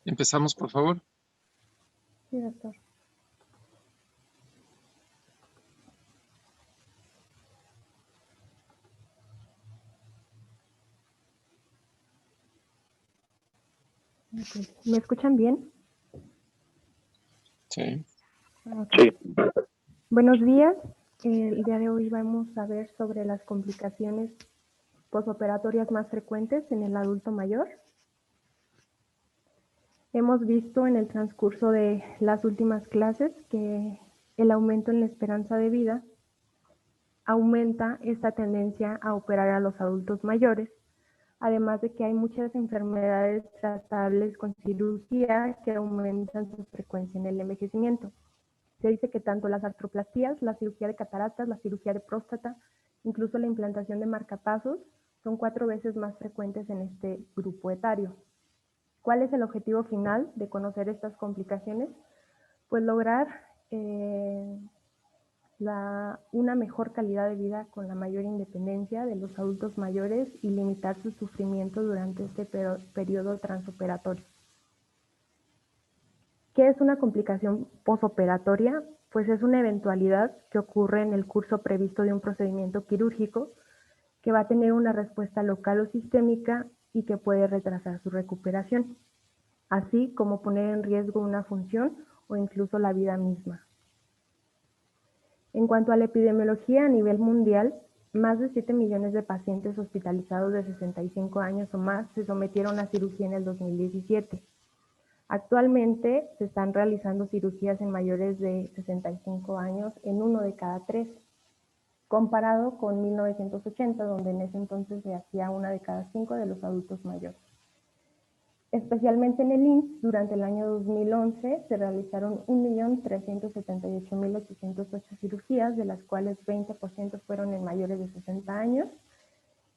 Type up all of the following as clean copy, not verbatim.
Empezamos, por favor. Sí, doctor. Okay. ¿Me escuchan bien? Sí. Okay. Sí. Buenos días. El día de hoy vamos a ver sobre las complicaciones posoperatorias más frecuentes en el adulto mayor. Hemos visto en el transcurso de las últimas clases que el aumento en la esperanza de vida aumenta esta tendencia a operar a los adultos mayores, además de que hay muchas enfermedades tratables con cirugía que aumentan su frecuencia en el envejecimiento. Se dice que tanto las artroplastías, la cirugía de cataratas, la cirugía de próstata, incluso la implantación de marcapasos, son 4 veces más frecuentes en este grupo etario. ¿Cuál es el objetivo final de conocer estas complicaciones? Pues lograr una mejor calidad de vida con la mayor independencia de los adultos mayores y limitar su sufrimiento durante este periodo transoperatorio. ¿Qué es una complicación posoperatoria? Pues es una eventualidad que ocurre en el curso previsto de un procedimiento quirúrgico que va a tener una respuesta local o sistémica y que puede retrasar su recuperación, así como poner en riesgo una función o incluso la vida misma. En cuanto a la epidemiología a nivel mundial, más de 7 millones de pacientes hospitalizados de 65 años o más se sometieron a cirugía en el 2017. Actualmente se están realizando cirugías en mayores de 65 años en 1 de cada 3, comparado con 1980, donde en ese entonces se hacía 1 de cada 5 de los adultos mayores. Especialmente en el IMSS, durante el año 2011 se realizaron 1.378.808 cirugías, de las cuales 20% fueron en mayores de 60 años,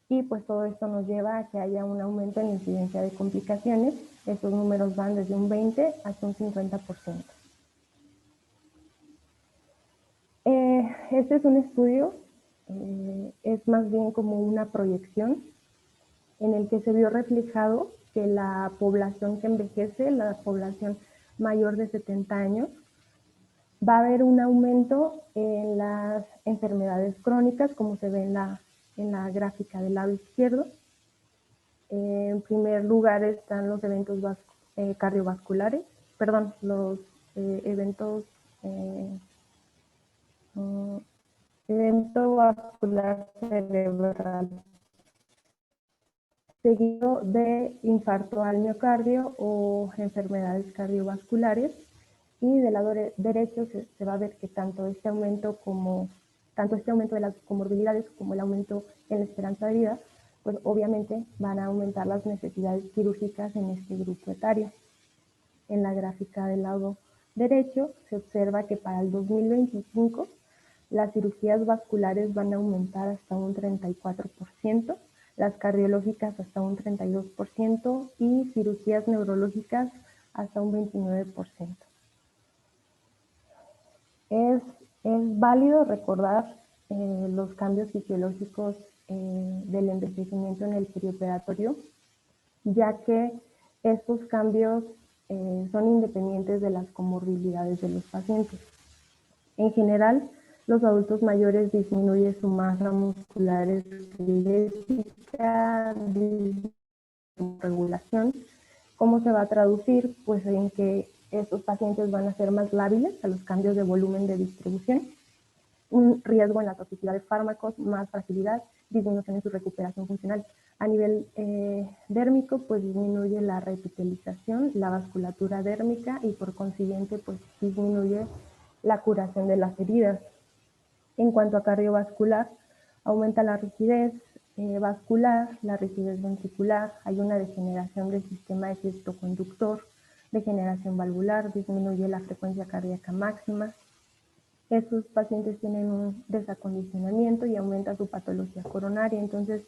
y pues todo esto nos lleva a que haya un aumento en la incidencia de complicaciones. Estos números van desde un 20 hasta un 50%. Este es un estudio, es más bien como una proyección en el que se vio reflejado que la población que envejece, la población mayor de 70 años, va a haber un aumento en las enfermedades crónicas, como se ve en la gráfica del lado izquierdo. En primer lugar están los eventos cardiovasculares, perdón, los evento vascular cerebral, seguido de infarto al miocardio o enfermedades cardiovasculares, y del lado derecho se va a ver que tanto este aumento de las comorbilidades como el aumento en la esperanza de vida, pues obviamente van a aumentar las necesidades quirúrgicas en este grupo etario. En la gráfica del lado derecho se observa que para el 2025 las cirugías vasculares van a aumentar hasta un 34%, las cardiológicas hasta un 32% y cirugías neurológicas hasta un 29%. Es válido recordar los cambios fisiológicos del envejecimiento en el perioperatorio, ya que estos cambios son independientes de las comorbilidades de los pacientes. En general, los adultos mayores disminuyen su masa muscular esquelética, su regulación. ¿Cómo se va a traducir? Pues en que estos pacientes van a ser más lábiles a los cambios de volumen de distribución, un riesgo en la toxicidad de fármacos, más fragilidad, disminución en su recuperación funcional. A nivel dérmico, pues disminuye la reepitelización, la vasculatura dérmica y por consiguiente, pues disminuye la curación de las heridas. En cuanto a cardiovascular, aumenta la rigidez vascular, la rigidez ventricular, hay una degeneración del sistema conductor, degeneración valvular, disminuye la frecuencia cardíaca máxima. Estos pacientes tienen un desacondicionamiento y aumenta su patología coronaria. Entonces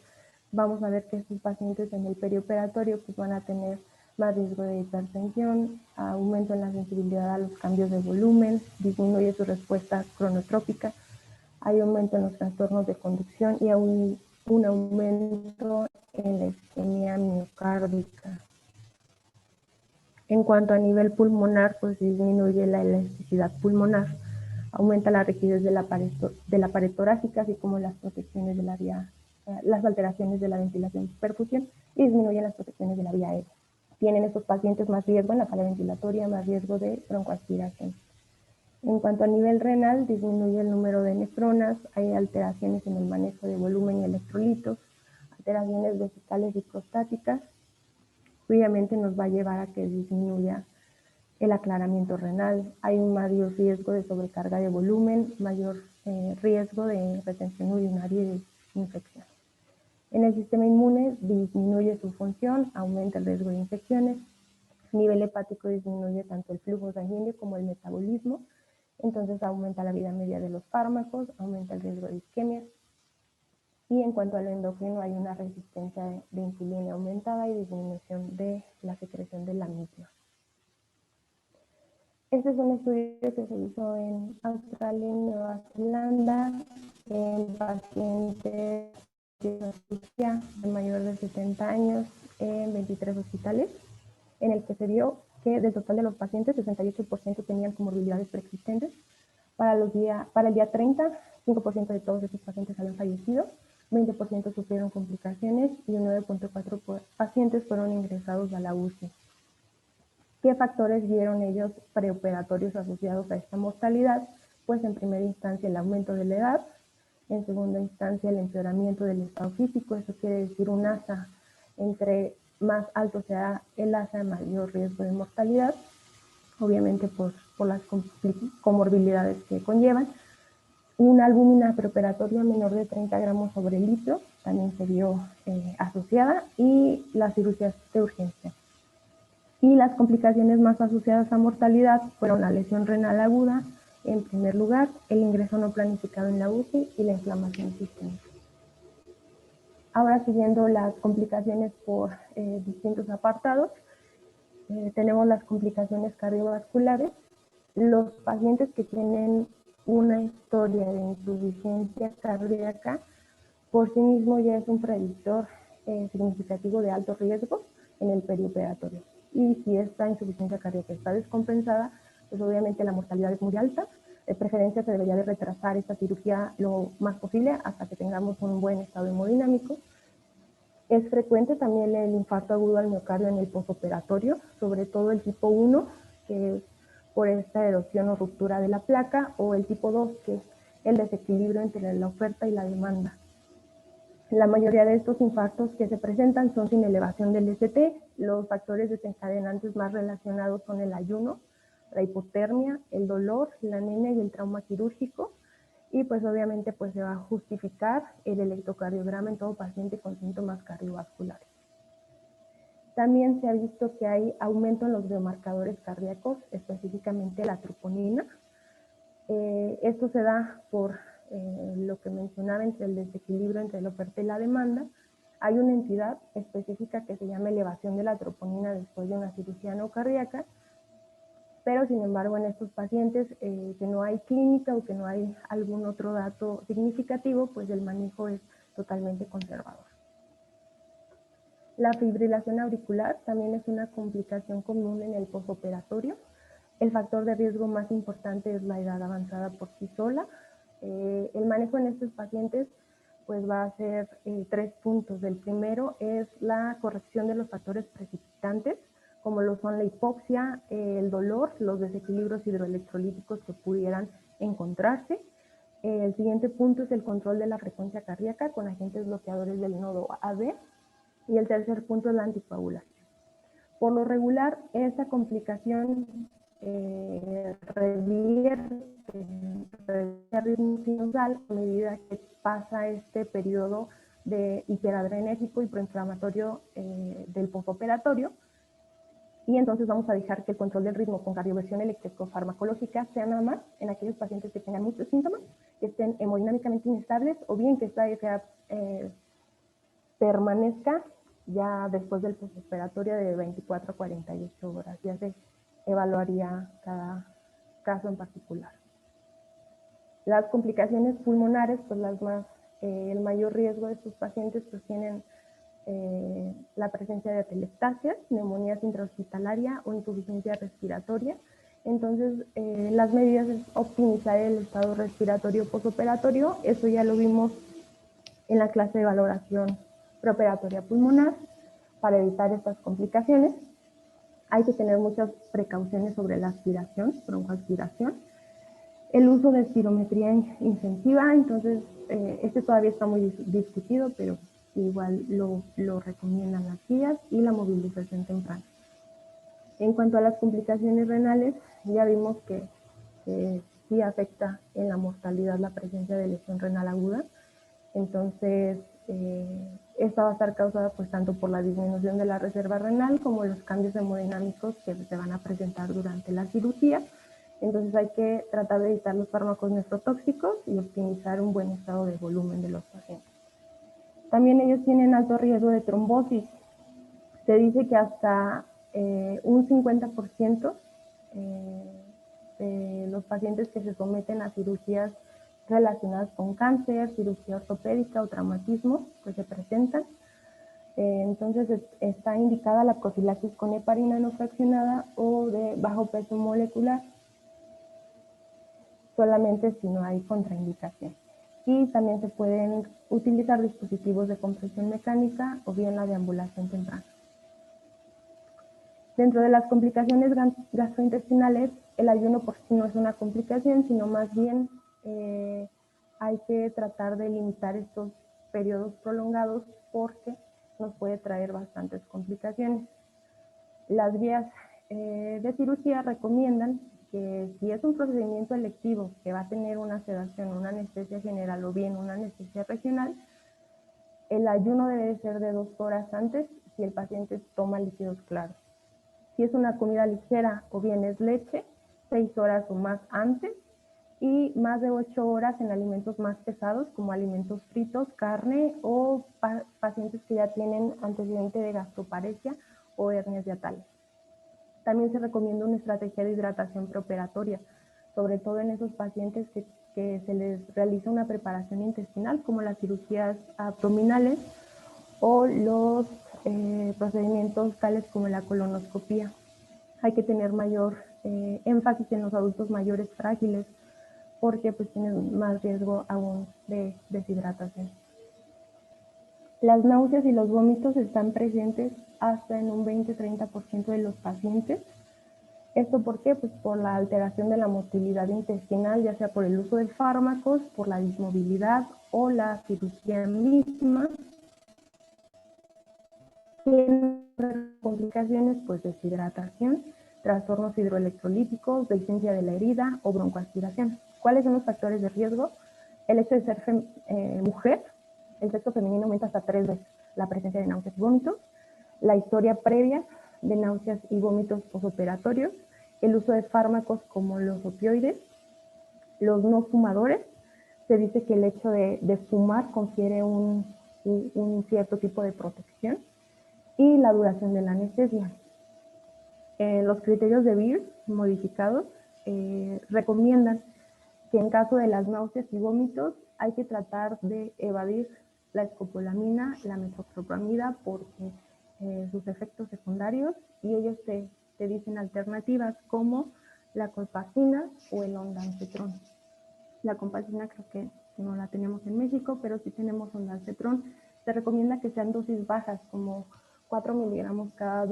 vamos a ver que estos pacientes en el perioperatorio pues van a tener más riesgo de hipertensión, aumento en la sensibilidad a los cambios de volumen, disminuye su respuesta cronotrópica, hay aumento en los trastornos de conducción y un aumento en la isquemia miocárdica. En cuanto a nivel pulmonar, pues disminuye la elasticidad pulmonar, aumenta la rigidez de la pared torácica, así como las protecciones de la vía, las alteraciones de la ventilación perfusión, y disminuyen las protecciones de la vía aérea. Tienen estos pacientes más riesgo en la falla ventilatoria, más riesgo de broncoaspiración. En cuanto a nivel renal, disminuye el número de nefronas, hay alteraciones en el manejo de volumen y electrolitos, alteraciones vesicales y prostáticas. Obviamente nos va a llevar a que disminuya el aclaramiento renal, hay un mayor riesgo de sobrecarga de volumen, mayor riesgo de retención urinaria y de infección. En el sistema inmune disminuye su función, aumenta el riesgo de infecciones, a nivel hepático disminuye tanto el flujo sanguíneo como el metabolismo, entonces aumenta la vida media de los fármacos, aumenta el riesgo de isquemias. Y en cuanto al endocrino, hay una resistencia de insulina aumentada y disminución de la secreción de la misma. Este es un estudio que se hizo en Australia y Nueva Zelanda en pacientes de mayor de 70 años en 23 hospitales, en el que se vio que del total de los pacientes, 68% tenían comorbilidades preexistentes. Para el día 30, 5% de todos esos pacientes habían fallecido, 20% sufrieron complicaciones y un 9.4% pacientes fueron ingresados a la UCI. ¿Qué factores vieron ellos preoperatorios asociados a esta mortalidad? Pues en primera instancia el aumento de la edad, en segunda instancia el empeoramiento del estado físico, eso quiere decir un ASA, entre más alto sea el ASA, mayor riesgo de mortalidad, obviamente por las comorbilidades que conllevan. Una albúmina preoperatoria menor de 30 gramos sobre litro también se vio asociada, y las cirugías de urgencia. Y las complicaciones más asociadas a mortalidad fueron la lesión renal aguda, en primer lugar, el ingreso no planificado en la UCI y la inflamación sistémica. Ahora, siguiendo las complicaciones por distintos apartados, tenemos las complicaciones cardiovasculares. Los pacientes que tienen una historia de insuficiencia cardíaca por sí mismo ya es un predictor significativo de alto riesgo en el perioperatorio. Y si esta insuficiencia cardíaca está descompensada, pues obviamente la mortalidad es muy alta. De preferencia se debería de retrasar esta cirugía lo más posible hasta que tengamos un buen estado hemodinámico. Es frecuente también el infarto agudo al miocardio en el postoperatorio, sobre todo el tipo 1, que es por esta erosión o ruptura de la placa, o el tipo 2, que es el desequilibrio entre la oferta y la demanda. La mayoría de estos infartos que se presentan son sin elevación del ST. Los factores desencadenantes más relacionados son el ayuno, la hipotermia, el dolor, la anemia y el trauma quirúrgico. Y pues obviamente pues se va a justificar el electrocardiograma en todo paciente con síntomas cardiovasculares. También se ha visto que hay aumento en los biomarcadores cardíacos, específicamente la troponina. Esto se da por lo que mencionaba entre el desequilibrio entre la oferta y la demanda. Hay una entidad específica que se llama elevación de la troponina después de una cirugía no cardíaca, pero sin embargo en estos pacientes que no hay clínica o que no hay algún otro dato significativo, pues el manejo es totalmente conservador. La fibrilación auricular también es una complicación común en el postoperatorio. El factor de riesgo más importante es la edad avanzada por sí sola. El manejo en estos pacientes pues va a ser 3 puntos. El primero es la corrección de los factores precipitantes, como lo son la hipoxia, el dolor, los desequilibrios hidroelectrolíticos que pudieran encontrarse. El siguiente punto es el control de la frecuencia cardíaca con agentes bloqueadores del nodo AB. Y el tercer punto es la anticoagulación. Por lo regular, esta complicación revierte el ritmo sinusal a medida que pasa este periodo de hiperadrenérgico y proinflamatorio del postoperatorio. Y entonces vamos a dejar que el control del ritmo con cardioversión eléctrico-farmacológica sea nada más en aquellos pacientes que tengan muchos síntomas, que estén hemodinámicamente inestables, o bien que esta FA permanezca ya después del postoperatorio de 24 a 48 horas. Ya se evaluaría cada caso en particular. Las complicaciones pulmonares, pues el mayor riesgo de estos pacientes pues tienen la presencia de atelectasias, neumonías intrahospitalaria o insuficiencia respiratoria. Entonces, las medidas es optimizar el estado respiratorio postoperatorio. Eso ya lo vimos en la clase de valoración preoperatoria pulmonar para evitar estas complicaciones. Hay que tener muchas precauciones sobre la aspiración, broncoaspiración. El uso de espirometría intensiva, entonces este todavía está muy discutido, pero igual lo recomiendan las guías, y la movilización temprana. En cuanto a las complicaciones renales, ya vimos que sí afecta en la mortalidad la presencia de lesión renal aguda. Entonces, esta va a estar causada pues tanto por la disminución de la reserva renal como los cambios hemodinámicos que se van a presentar durante la cirugía. Entonces hay que tratar de evitar los fármacos nefrotóxicos y optimizar un buen estado de volumen de los pacientes. También ellos tienen alto riesgo de trombosis. Se dice que hasta un 50% de los pacientes que se someten a cirugías relacionadas con cáncer, cirugía ortopédica o traumatismos que se presentan. Entonces está indicada la profilaxis con heparina no fraccionada o de bajo peso molecular, solamente si no hay contraindicación. Y también se pueden utilizar dispositivos de compresión mecánica o bien la deambulación temprana. Dentro de las complicaciones gastrointestinales, el ayuno por sí no es una complicación, sino más bien hay que tratar de limitar estos periodos prolongados porque nos puede traer bastantes complicaciones. Las guías de cirugía recomiendan que si es un procedimiento electivo que va a tener una sedación, una anestesia general o bien una anestesia regional, el ayuno debe ser de 2 horas antes si el paciente toma líquidos claros. Si es una comida ligera o bien es leche, 6 horas o más antes, y más de 8 horas en alimentos más pesados como alimentos fritos, carne o pacientes que ya tienen antecedente de gastroparesia o hernias hiatales. También se recomienda una estrategia de hidratación preoperatoria, sobre todo en esos pacientes que se les realiza una preparación intestinal, como las cirugías abdominales o los procedimientos tales como la colonoscopía. Hay que tener mayor énfasis en los adultos mayores frágiles porque pues tienen más riesgo aún de deshidratación. Las náuseas y los vómitos están presentes hasta en un 20-30% de los pacientes. ¿Esto por qué? Pues por la alteración de la motilidad intestinal, ya sea por el uso de fármacos, por la dismovilidad o la cirugía misma. Tienen complicaciones, pues deshidratación, trastornos hidroelectrolíticos, dehiscencia de la herida o broncoaspiración. ¿Cuáles son los factores de riesgo? El hecho de ser mujer, el sexo femenino aumenta hasta 3 veces la presencia de náuseas y vómitos, la historia previa de náuseas y vómitos posoperatorios, el uso de fármacos como los opioides, los no fumadores. Se dice que el hecho de fumar confiere un cierto tipo de protección, y la duración de la anestesia. Los criterios de Beers modificados recomiendan que en caso de las náuseas y vómitos hay que tratar de evadir la escopolamina, la metoclopramida, porque sus efectos secundarios, y ellos te dicen alternativas como la colpacina o el ondansetron. La colpacina creo que no la tenemos en México, pero sí tenemos ondansetron. Se recomienda que sean dosis bajas, como 4 miligramos cada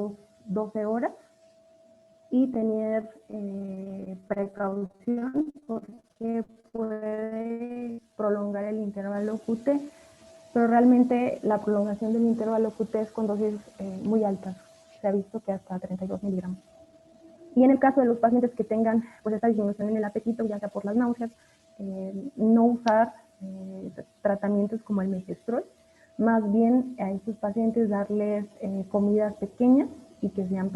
12 horas, y tener precaución porque puede prolongar el intervalo QT, pero realmente la prolongación del intervalo QT es con dosis muy altas. Se ha visto que hasta 32 miligramos. Y en el caso de los pacientes que tengan pues esta disminución en el apetito, ya sea por las náuseas, no usar tratamientos como el megestrol, más bien a estos pacientes darles comidas pequeñas y que sean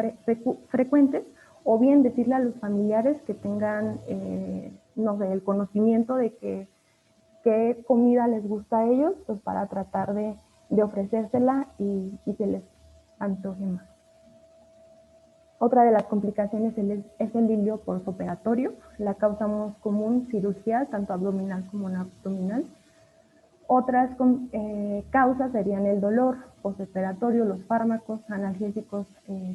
frecuentes, o bien decirle a los familiares que tengan, no sé, el conocimiento de qué comida les gusta a ellos, pues para tratar de ofrecérsela y se les antoje más. Otra de las complicaciones es el hilio postoperatorio, la causa más común, cirugía, tanto abdominal como no abdominal. Otras causas serían el dolor postoperatorio, los fármacos analgésicos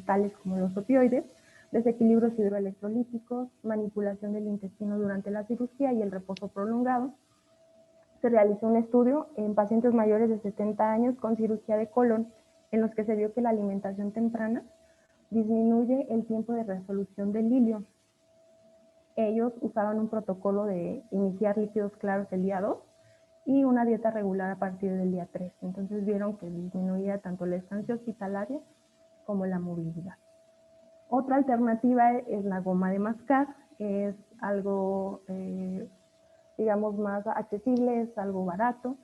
tales como los opioides, desequilibrios hidroelectrolíticos, manipulación del intestino durante la cirugía y el reposo prolongado. Se realizó un estudio en pacientes mayores de 70 años con cirugía de colon, en los que se vio que la alimentación temprana disminuye el tiempo de resolución del ilio. Ellos usaban un protocolo de iniciar líquidos claros el día 2 y una dieta regular a partir del día 3. Entonces vieron que disminuía tanto la estancia hospitalaria como la movilidad. Otra alternativa es la goma de mascar, es algo, digamos, más accesible, es algo barato.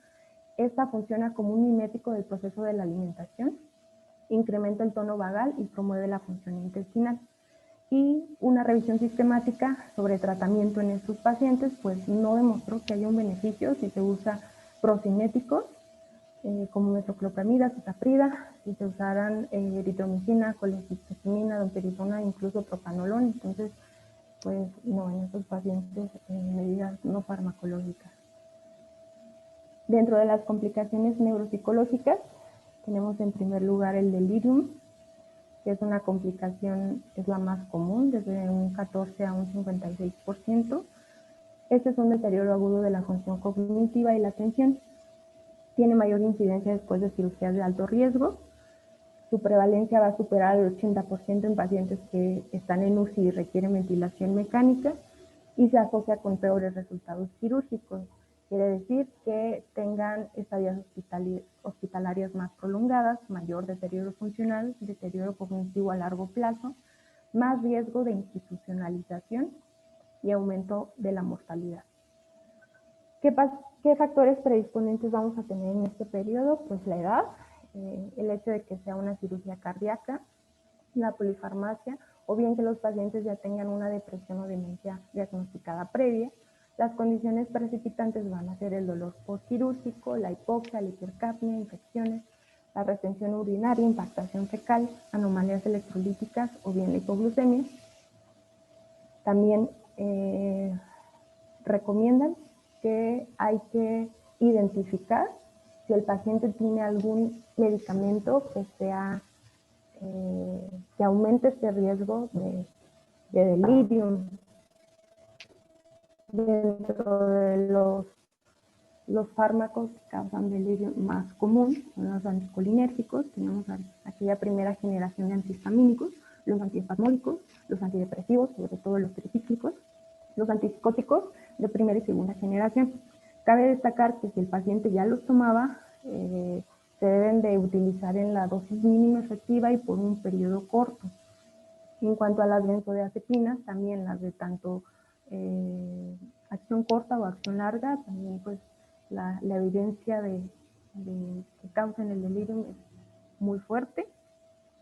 Esta funciona como un mimético del proceso de la alimentación, incrementa el tono vagal y promueve la función intestinal. Y una revisión sistemática sobre tratamiento en estos pacientes pues no demostró que haya un beneficio si se usa procinéticos como metoclopramida, cisaprida, si se usaran eritromicina, colecistocinina, domperidona, incluso propanolol. Entonces, pues no, en estos pacientes medidas no farmacológicas. Dentro de las complicaciones neuropsicológicas tenemos en primer lugar el delirium, que es una complicación, es la más común, desde un 14 a un 56%. Este es un deterioro agudo de la función cognitiva y la atención. Tiene mayor incidencia después de cirugías de alto riesgo. Su prevalencia va a superar el 80% en pacientes que están en UCI y requieren ventilación mecánica y se asocia con peores resultados quirúrgicos. Quiere decir que tengan estadías hospitalarias más prolongadas, mayor deterioro funcional, deterioro cognitivo a largo plazo, más riesgo de institucionalización y aumento de la mortalidad. ¿Qué factores predisponentes vamos a tener en este periodo? Pues la edad, el hecho de que sea una cirugía cardíaca, la polifarmacia, o bien que los pacientes ya tengan una depresión o demencia diagnosticada previa. Las condiciones precipitantes van a ser el dolor postquirúrgico, la hipoxia, la hipercapnia, infecciones, la retención urinaria, impactación fecal, anomalías electrolíticas o bien la hipoglucemia. También recomiendan que hay que identificar si el paciente tiene algún medicamento que sea que aumente este riesgo de delirium. Dentro de los fármacos que causan delirio más común son los anticolinérgicos. Tenemos aquella primera generación de antihistamínicos, los antiespasmódicos, los antidepresivos, sobre todo los tricíclicos, los antipsicóticos de primera y segunda generación. Cabe destacar que si el paciente ya los tomaba, se deben de utilizar en la dosis mínima efectiva y por un periodo corto. En cuanto a las benzodiazepinas, también las de tanto acción corta o acción larga, también pues la evidencia de que causan el delirium es muy fuerte.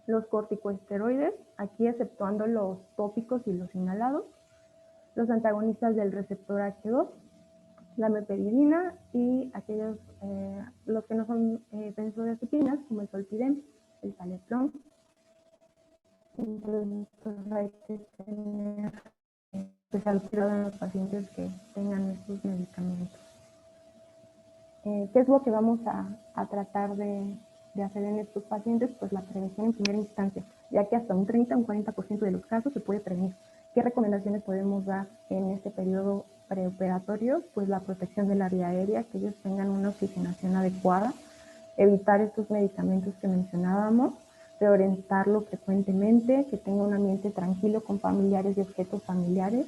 Los corticosteroides, aquí exceptuando los tópicos y los inhalados, los antagonistas del receptor H2, la meperidina y aquellos, los que no son benzodiazepinas, como el zolpidem, el taletrón. Entonces, pues hay que tener especial cuidado en los pacientes que tengan estos medicamentos. ¿Qué es lo que vamos a tratar de hacer en estos pacientes? Pues la prevención en primera instancia, ya que hasta un 30 o un 40% de los casos se puede prevenir. ¿Qué recomendaciones podemos dar en este periodo preoperatorio? Pues la protección de la vía aérea, que ellos tengan una oxigenación adecuada, evitar estos medicamentos que mencionábamos, reorientarlo frecuentemente, que tenga un ambiente tranquilo con familiares y objetos familiares,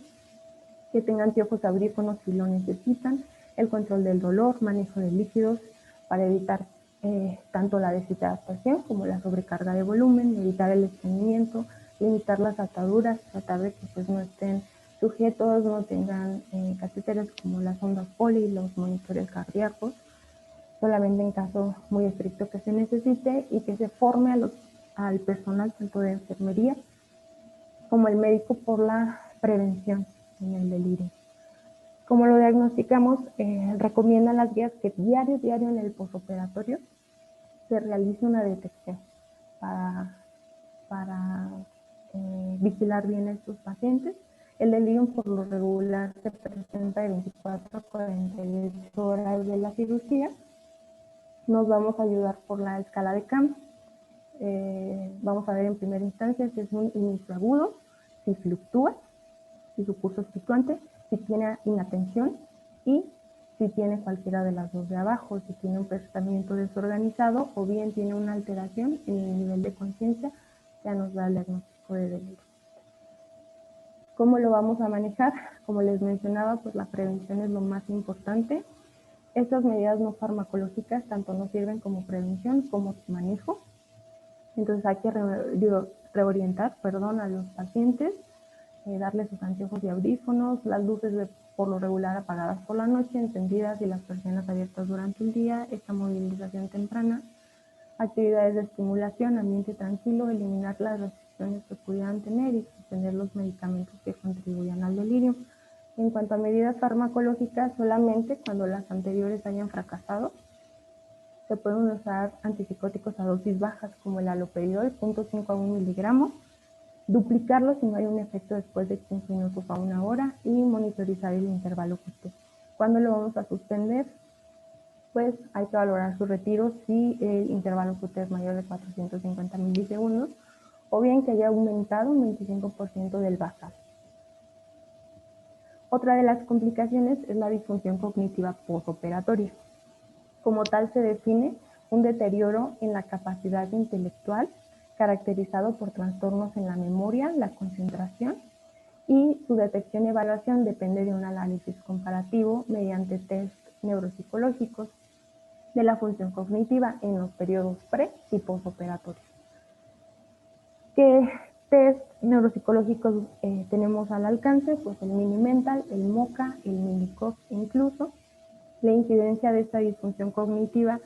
que tengan anteojos, audífonos si lo necesitan, el control del dolor, manejo de líquidos para evitar tanto la deshidratación como la sobrecarga de volumen, evitar el estreñimiento, limitar las ataduras, tratar de que pues no estén sujetos, no tengan catéteres como las ondas poli, los monitores cardíacos, solamente en caso muy estricto que se necesite, y que se forme al personal tanto de enfermería como el médico por la prevención en el delirio. Como lo diagnosticamos, recomiendan las guías que diario en el postoperatorio se realice una detección para vigilar bien a estos pacientes. El delirium por lo regular se presenta de 24 a 48 horas de la cirugía Nos vamos a ayudar por la escala de CAM. Vamos a ver en primera instancia si es un inicio agudo, si fluctúa, si su curso es fluctuante, si tiene inatención y si tiene cualquiera de las dos de abajo, si tiene un pensamiento desorganizado o bien tiene una alteración en el nivel de conciencia, ya nos da el diagnóstico de delirio. ¿Cómo lo vamos a manejar? Como les mencionaba, pues la prevención es lo más importante. Estas medidas no farmacológicas tanto nos sirven como prevención como manejo. Entonces hay que reorientar a los pacientes, darles sus anteojos y audífonos, las luces por lo regular apagadas por la noche, encendidas y las persianas abiertas durante el día, esta movilización temprana, actividades de estimulación, ambiente tranquilo, eliminar las restricciones que pudieran tener y suspender los medicamentos que contribuyan al delirio. En cuanto a medidas farmacológicas, solamente cuando las anteriores hayan fracasado, se pueden usar antipsicóticos a dosis bajas como el haloperidol, 0.5 a 1 miligramo, duplicarlo si no hay un efecto después de 15 minutos a 1 hora y monitorizar el intervalo QT. ¿Cuándo lo vamos a suspender? Pues hay que valorar su retiro si el intervalo QT es mayor de 450 milisegundos o bien que haya aumentado un 25% del basal. Otra de las complicaciones es la disfunción cognitiva postoperatoria. Como tal se define un deterioro en la capacidad intelectual caracterizado por trastornos en la memoria, la concentración y su detección y evaluación depende de un análisis comparativo mediante test neuropsicológicos de la función cognitiva en los periodos pre y postoperatorios. ¿Qué test neuropsicológicos tenemos al alcance? Pues el Mini-Mental, el MoCA, el Mini-COG incluso. La incidencia de esta disfunción cognitiva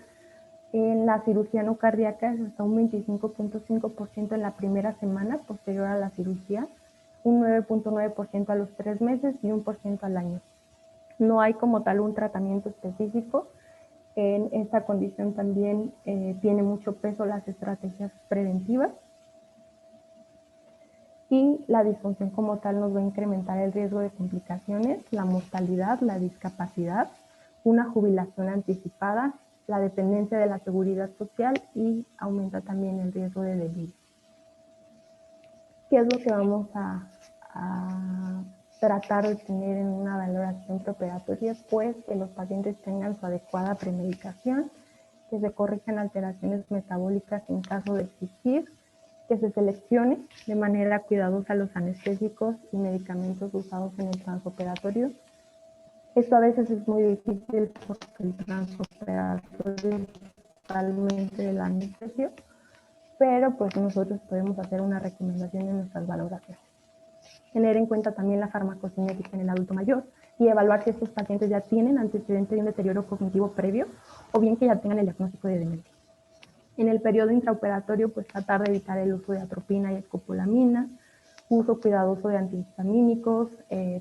en la cirugía no cardíaca es hasta un 25.5% en la primera semana posterior a la cirugía, un 9.9% a los 3 meses y 1% al año. No hay como tal un tratamiento específico. En esta condición también tiene mucho peso las estrategias preventivas y la disfunción como tal nos va a incrementar el riesgo de complicaciones, la mortalidad, la discapacidad, una jubilación anticipada, la dependencia de la seguridad social y aumenta también el riesgo de delirio. ¿Qué es lo que vamos a tratar de tener en una valoración preoperatoria? Pues que los pacientes tengan su adecuada premedicación, que se corrijan alteraciones metabólicas en caso de existir, que se seleccione de manera cuidadosa los anestésicos y medicamentos usados en el transoperatorio. Esto a veces es muy difícil porque el transoperatorio es totalmente del anestesio, pero pues nosotros podemos hacer una recomendación en nuestras valoraciones. Tener en cuenta también la farmacocinética en el adulto mayor y evaluar si estos pacientes ya tienen antecedente de un deterioro cognitivo previo o bien que ya tengan el diagnóstico de demencia. En el periodo intraoperatorio, pues tratar de evitar el uso de atropina y escopolamina, uso cuidadoso de antihistamínicos,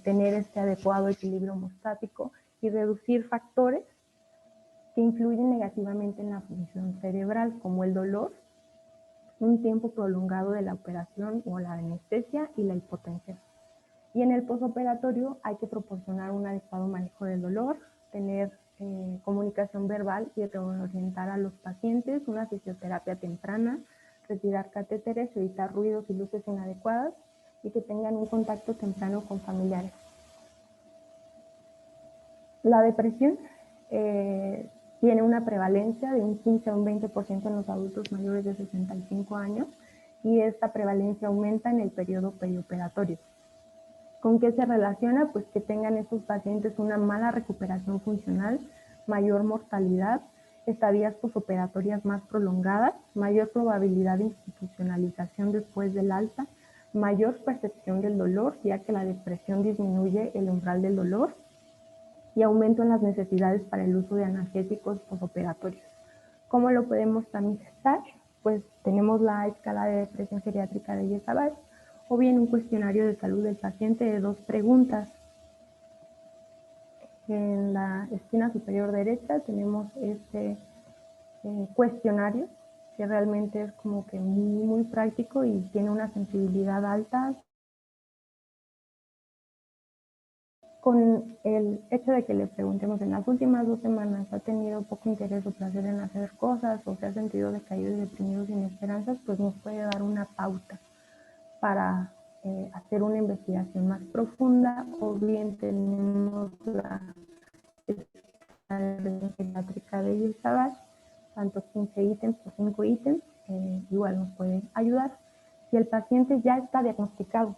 tener este adecuado equilibrio hemostático y reducir factores que influyen negativamente en la función cerebral, como el dolor, un tiempo prolongado de la operación o la anestesia y la hipotensión. Y en el postoperatorio hay que proporcionar un adecuado manejo del dolor, tener comunicación verbal y reorientar a los pacientes, una fisioterapia temprana, retirar catéteres, evitar ruidos y luces inadecuadas y que tengan un contacto temprano con familiares. La depresión tiene una prevalencia de un 15 a un 20% en los adultos mayores de 65 años y esta prevalencia aumenta en el periodo perioperatorio. ¿Con qué se relaciona? Pues que tengan estos pacientes una mala recuperación funcional, mayor mortalidad, estadías posoperatorias más prolongadas, mayor probabilidad de institucionalización después del alta, mayor percepción del dolor, ya que la depresión disminuye el umbral del dolor, y aumento en las necesidades para el uso de analgésicos posoperatorios. ¿Cómo lo podemos manifestar? Pues tenemos la escala de depresión geriátrica de Yesabach, o bien un cuestionario de salud del paciente de 2 preguntas. En la esquina superior derecha tenemos este cuestionario que realmente es como que muy práctico y tiene una sensibilidad alta Con el hecho de que le preguntemos en las últimas 2 semanas, ¿ha tenido poco interés o placer en hacer cosas o se ha sentido decaído y deprimido sin esperanzas? Pues nos puede dar una pauta para hacer una investigación más profunda, o bien tenemos la revisión psiquiátrica de Gil-Savage, tanto 15 ítems o 5 ítems, igual nos puede ayudar. Si el paciente ya está diagnosticado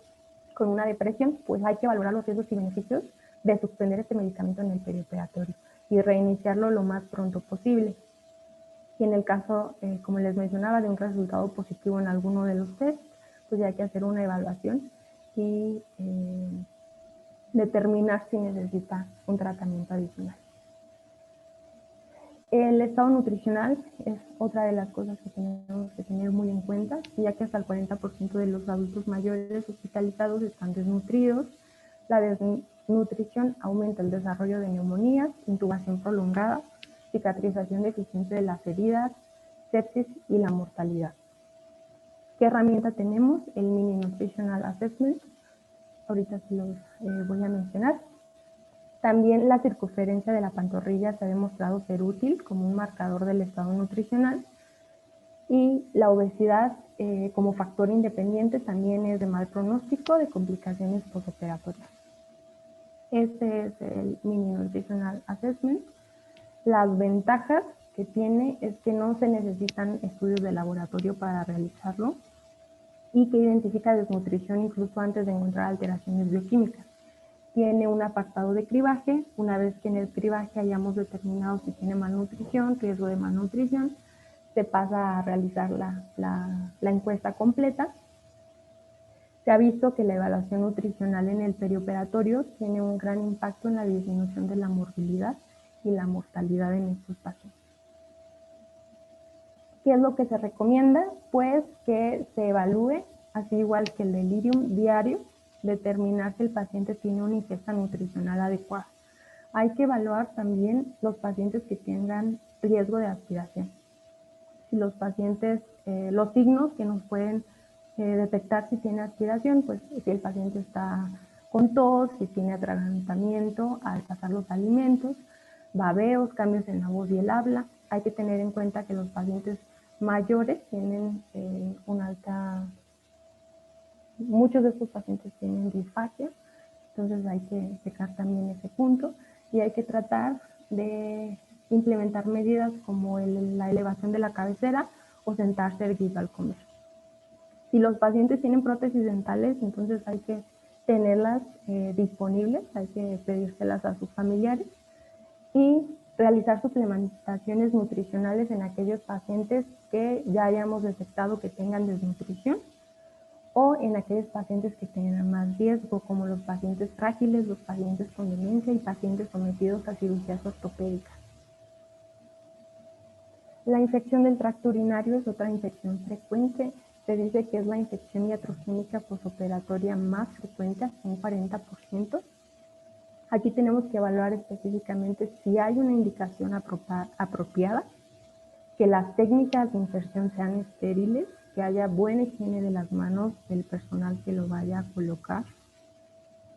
con una depresión, pues hay que valorar los riesgos y beneficios de suspender este medicamento en el perioperatorio y reiniciarlo lo más pronto posible. Y en el caso, como les mencionaba, de un resultado positivo en alguno de los test, pues ya hay que hacer una evaluación y determinar si necesita un tratamiento adicional. El estado nutricional es otra de las cosas que tenemos que tener muy en cuenta, ya que hasta el 40% de los adultos mayores hospitalizados están desnutridos. La desnutrición aumenta el desarrollo de neumonías, intubación prolongada, cicatrización deficiente de las heridas, sepsis y la mortalidad. ¿Qué herramienta tenemos? El Mini Nutritional Assessment. Ahorita se los voy a mencionar. También la circunferencia de la pantorrilla se ha demostrado ser útil como un marcador del estado nutricional, y la obesidad como factor independiente también es de mal pronóstico de complicaciones postoperatorias. Este es el Mini Nutritional Assessment. Las ventajas que tiene es que no se necesitan estudios de laboratorio para realizarlo y que identifica desnutrición incluso antes de encontrar alteraciones bioquímicas. Tiene un apartado de cribaje. Una vez que en el cribaje hayamos determinado si tiene malnutrición, riesgo de malnutrición, se pasa a realizar la encuesta completa. Se ha visto que la evaluación nutricional en el perioperatorio tiene un gran impacto en la disminución de la morbilidad y la mortalidad en estos pacientes. ¿Qué es lo que se recomienda? Pues que se evalúe, así igual que el delirium diario, determinar si el paciente tiene una ingesta nutricional adecuada. Hay que evaluar también los pacientes que tengan riesgo de aspiración. Si los pacientes, los signos que nos pueden detectar si tiene aspiración, pues si el paciente está con tos, si tiene atragantamiento al pasar los alimentos, babeos, cambios en la voz y el habla. Hay que tener en cuenta que los pacientes mayores tienen muchos de estos pacientes tienen disfagia, entonces hay que checar también ese punto y hay que tratar de implementar medidas como la elevación de la cabecera o sentarse erguido al comer. Si los pacientes tienen prótesis dentales, entonces hay que tenerlas disponibles, hay que pedírselas a sus familiares y realizar suplementaciones nutricionales en aquellos pacientes que ya hayamos detectado que tengan desnutrición, o en aquellos pacientes que tengan más riesgo, como los pacientes frágiles, los pacientes con demencia y pacientes sometidos a cirugías ortopédicas. La infección del tracto urinario es otra infección frecuente. Se dice que es la infección iatrogénica posoperatoria más frecuente, hasta un 40%. Aquí tenemos que evaluar específicamente si hay una indicación apropiada, que las técnicas de inserción sean estériles, que haya buena higiene de las manos del personal que lo vaya a colocar,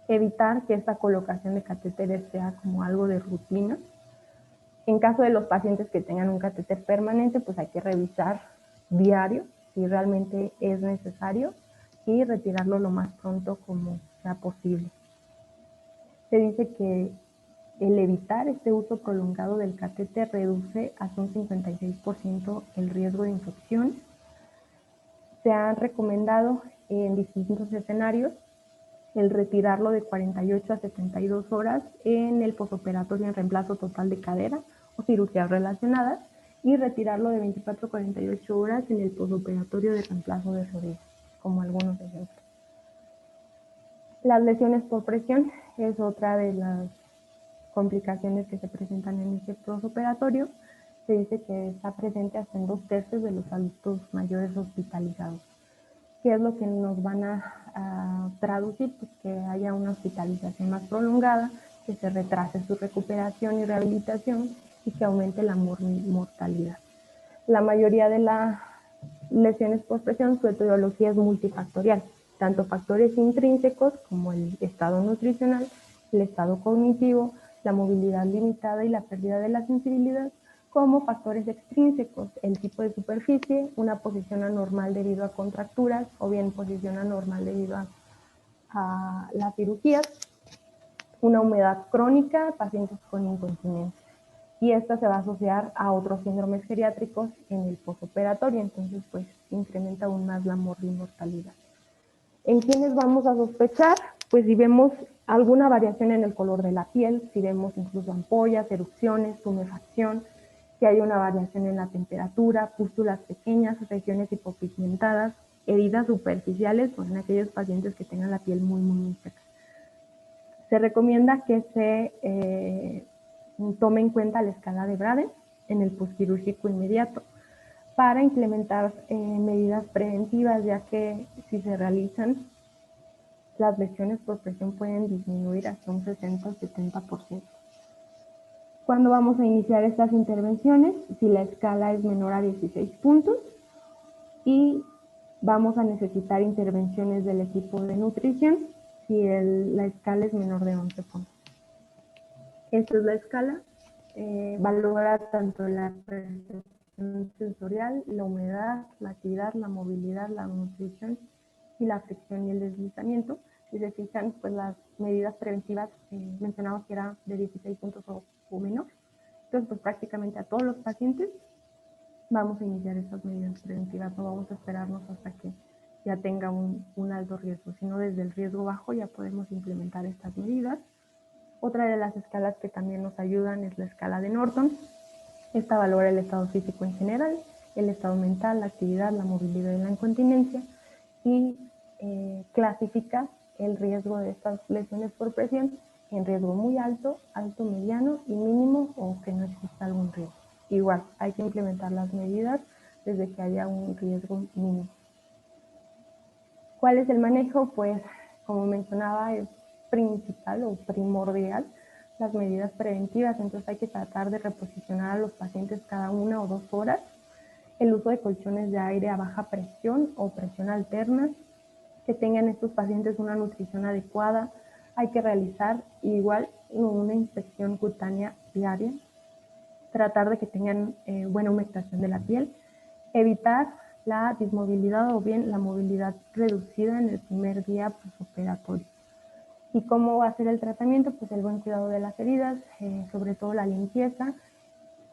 evitar que esta colocación de catéteres sea como algo de rutina. En caso de los pacientes que tengan un catéter permanente, pues hay que revisar diario si realmente es necesario y retirarlo lo más pronto como sea posible. Se dice que el evitar este uso prolongado del catéter reduce hasta un 56% el riesgo de infección. Se han recomendado en distintos escenarios el retirarlo de 48 a 72 horas en el posoperatorio en reemplazo total de cadera o cirugías relacionadas, y retirarlo de 24 a 48 horas en el posoperatorio de reemplazo de rodilla, como algunos ejemplos. Las lesiones por presión es otra de las complicaciones que se presentan en este posoperatorio. Se dice que está presente hasta en 2/3 de los adultos mayores hospitalizados. ¿Qué es lo que nos van a traducir? Pues que haya una hospitalización más prolongada, que se retrase su recuperación y rehabilitación y que aumente la mortalidad. La mayoría de las lesiones por presión, su etiología es multifactorial, tanto factores intrínsecos como el estado nutricional el estado cognitivo, la movilidad limitada y la pérdida de la sensibilidad como factores extrínsecos, el tipo de superficie, una posición anormal debido a contracturas o bien posición anormal debido a las cirugías, una humedad crónica, pacientes con incontinencia. Y esta se va a asociar a otros síndromes geriátricos en el postoperatorio, entonces pues incrementa aún más la mortalidad. ¿En quiénes vamos a sospechar? Pues si vemos alguna variación en el color de la piel, si vemos incluso ampollas, erupciones, tumefacción, si hay una variación en la temperatura, pústulas pequeñas, regiones hipopigmentadas, heridas superficiales, pues en aquellos pacientes que tengan la piel muy seca. Se recomienda que se tome en cuenta la escala de Braden en el postquirúrgico inmediato para implementar medidas preventivas, ya que si se realizan, las lesiones por presión pueden disminuir hasta un 60 o 70%. ¿Cuándo vamos a iniciar estas intervenciones? Si la escala es menor a 16 puntos y vamos a necesitar intervenciones del equipo de nutrición si la escala es menor de 11 puntos. Esta es la escala, valora tanto la percepción sensorial, la humedad, la actividad, la movilidad, la nutrición y la fricción y el deslizamiento. Si se fijan, pues las medidas preventivas mencionamos que era de 16 puntos o menor. Entonces, pues prácticamente a todos los pacientes vamos a iniciar estas medidas preventivas, no vamos a esperarnos hasta que ya tenga un alto riesgo, sino desde el riesgo bajo ya podemos implementar estas medidas. Otra de las escalas que también nos ayudan es la escala de Norton. Esta valora el estado físico en general, el estado mental, la actividad, la movilidad y la incontinencia y clasifica el riesgo de estas lesiones por presión en riesgo muy alto, alto, mediano y mínimo o que no exista algún riesgo. Igual, hay que implementar las medidas desde que haya un riesgo mínimo. ¿Cuál es el manejo? Pues, como mencionaba, es principal o primordial las medidas preventivas, entonces hay que tratar de reposicionar a los pacientes cada 1 o 2 horas, el uso de colchones de aire a baja presión o presión alterna, que tengan estos pacientes una nutrición adecuada, hay que realizar igual una inspección cutánea diaria, tratar de que tengan buena humectación de la piel, evitar la dismovilidad o bien la movilidad reducida en el primer día postoperatorio. ¿Y cómo va a ser el tratamiento? Pues el buen cuidado de las heridas, sobre todo la limpieza,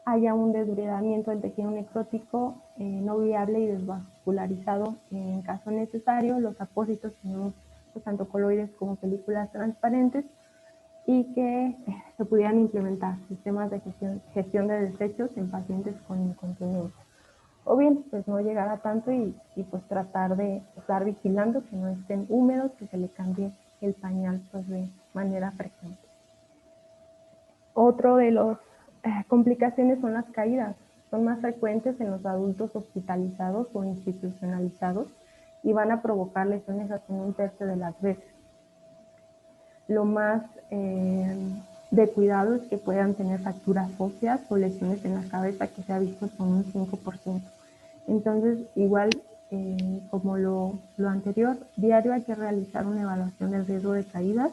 haya un desbridamiento del tejido necrótico no viable y desvascularizado en caso necesario, los apósitos tenemos pues, tanto coloides como películas transparentes y que se pudieran implementar sistemas de gestión de desechos en pacientes con incontinencia. O bien, pues no llegar a tanto y pues tratar de estar vigilando que no estén húmedos, que se le cambie el pañal pues de manera frecuente. Otro de las complicaciones son las caídas. Son más frecuentes en los adultos hospitalizados o institucionalizados y van a provocar lesiones hasta un tercio de las veces. Lo más de cuidado es que puedan tener fracturas óseas o lesiones en la cabeza, que se ha visto con un 5%. Entonces, igual como lo anterior, diario hay que realizar una evaluación del riesgo de caídas.